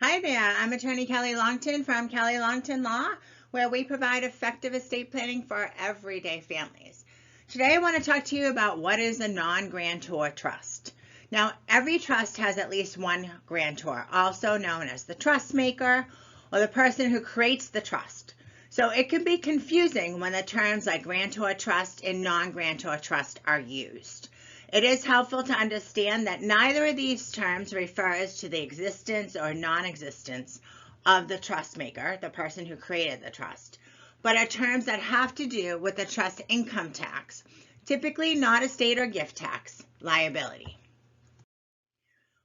Hi there, I'm attorney Kelly Longtin from Kelly Longtin Law, where we provide effective estate planning for everyday families. Today I want to talk to you about what is a non-grantor trust. Now, every trust has at least one grantor, also known as the trust maker or the person who creates the trust. So it can be confusing when the terms like grantor trust and non-grantor trust are used. It is helpful to understand that neither of these terms refers to the existence or non-existence of the trust maker, the person who created the trust, but are terms that have to do with the trust income tax, typically not estate or gift tax, liability.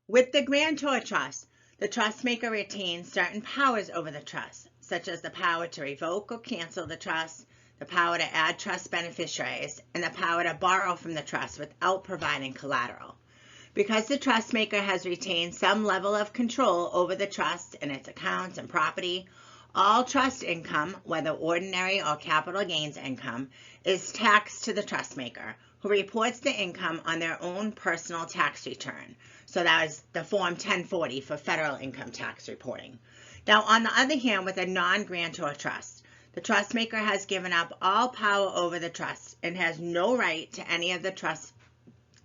With the grantor trust, the trust maker retains certain powers over the trust, such as the power to revoke or cancel the trust, the power to add trust beneficiaries, and the power to borrow from the trust without providing collateral. Because the trust maker has retained some level of control over the trust and its accounts and property, all trust income, whether ordinary or capital gains income, is taxed to the trust maker, who reports the income on their own personal tax return. So that is the Form 1040 for federal income tax reporting. Now, on the other hand, with a non-grantor trust, the trust maker has given up all power over the trust and has no right to any of the trust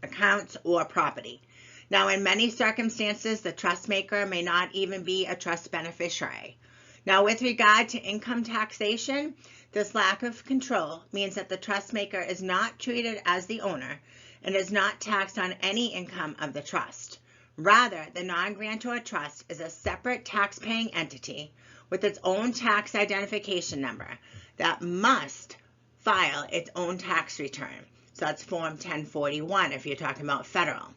accounts or property. Now, in many circumstances, the trust maker may not even be a trust beneficiary. Now, with regard to income taxation, this lack of control means that the trust maker is not treated as the owner and is not taxed on any income of the trust. Rather, the non-grantor trust is a separate tax-paying entity with its own tax identification number that must file its own tax return. So that's Form 1041 if you're talking about federal.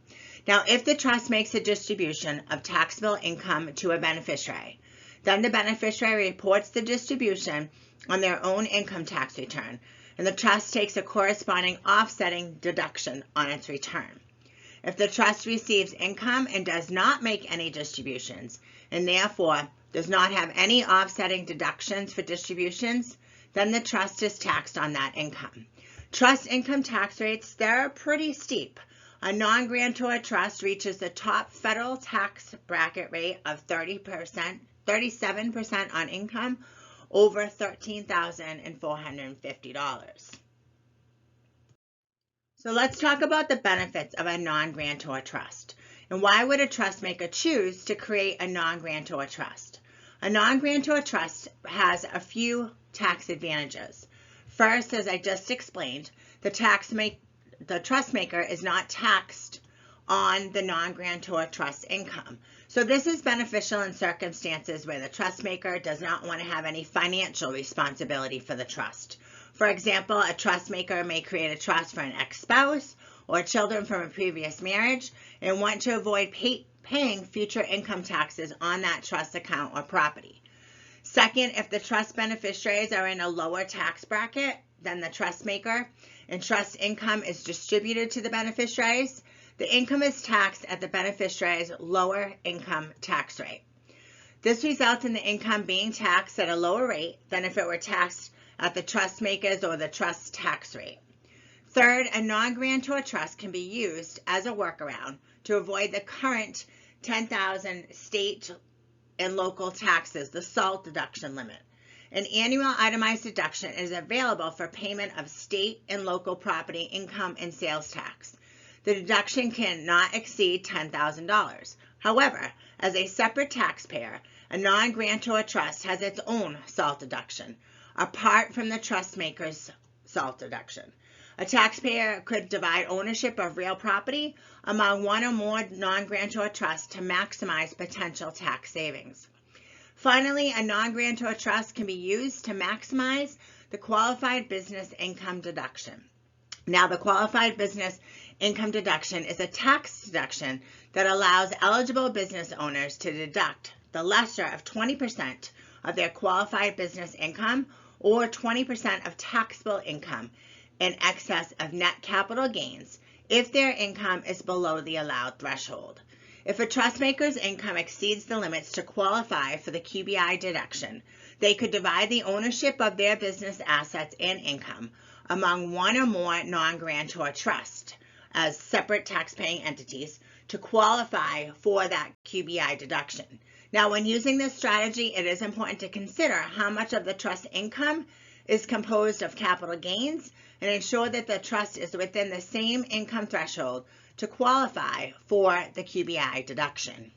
Now, if the trust makes a distribution of taxable income to a beneficiary, then the beneficiary reports the distribution on their own income tax return, and the trust takes a corresponding offsetting deduction on its return. If the trust receives income and does not make any distributions, and therefore does not have any offsetting deductions for distributions, then the trust is taxed on that income. Trust income tax rates, they're pretty steep. A non-grantor trust reaches the top federal tax bracket rate of 37% on income over $13,450. So let's talk about the benefits of a non-grantor trust. And why would a trust maker choose to create a non-grantor trust? A non-grantor trust has a few tax advantages. First, as I just explained, the trust maker is not taxed on the non-grantor trust income. So this is beneficial in circumstances where the trust maker does not want to have any financial responsibility for the trust. For example, a trust maker may create a trust for an ex-spouse or children from a previous marriage and want to avoid paying future income taxes on that trust account or property. Second, if the trust beneficiaries are in a lower tax bracket than the trust maker and trust income is distributed to the beneficiaries, the income is taxed at the beneficiary's lower income tax rate. This results in the income being taxed at a lower rate than if it were taxed at the trust maker's or the trust tax rate. Third, a non-grantor trust can be used as a workaround to avoid the current $10,000 state and local taxes, the SALT deduction limit. An annual itemized deduction is available for payment of state and local property income and sales tax. The deduction cannot exceed $10,000. However, as a separate taxpayer, a non-grantor trust has its own SALT deduction, apart from the trust maker's SALT deduction. A taxpayer could divide ownership of real property among one or more non-grantor trusts to maximize potential tax savings. Finally, a non-grantor trust can be used to maximize the qualified business income deduction. Now, the qualified business income deduction is a tax deduction that allows eligible business owners to deduct the lesser of 20% of their qualified business income or 20% of taxable income in excess of net capital gains if their income is below the allowed threshold. If a trust maker's income exceeds the limits to qualify for the QBI deduction, they could divide the ownership of their business assets and income among one or more non-grantor trusts as separate tax-paying entities to qualify for that QBI deduction. Now, when using this strategy, it is important to consider how much of the trust income is composed of capital gains and ensure that the trust is within the same income threshold to qualify for the QBI deduction.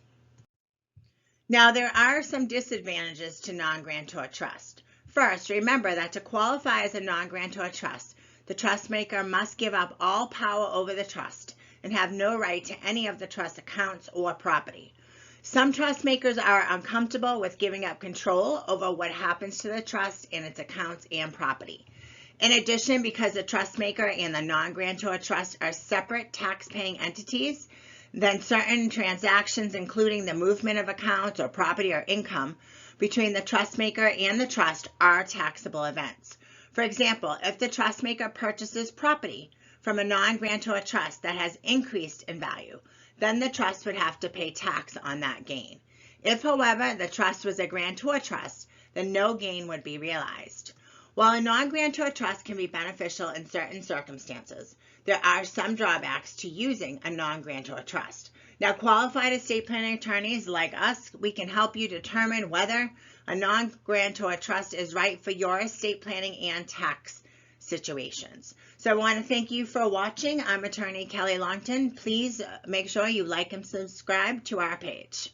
Now, there are some disadvantages to non-grantor trust. First, remember that to qualify as a non-grantor trust, the trust maker must give up all power over the trust and have no right to any of the trust accounts or property. Some trust makers are uncomfortable with giving up control over what happens to the trust and its accounts and property. In addition, because the trust maker and the non-grantor trust are separate tax-paying entities, then certain transactions, including the movement of accounts or property or income between the trust maker and the trust, are taxable events. For example, if the trust maker purchases property from a non-grantor trust that has increased in value, then the trust would have to pay tax on that gain. If, however, the trust was a grantor trust, then no gain would be realized. While a non-grantor trust can be beneficial in certain circumstances, there are some drawbacks to using a non-grantor trust. Now, qualified estate planning attorneys like us, we can help you determine whether a non-grantor trust is right for your estate planning and tax situations. So I want to thank you for watching. I'm attorney Kelly Longtin. Please make sure you like and subscribe to our page.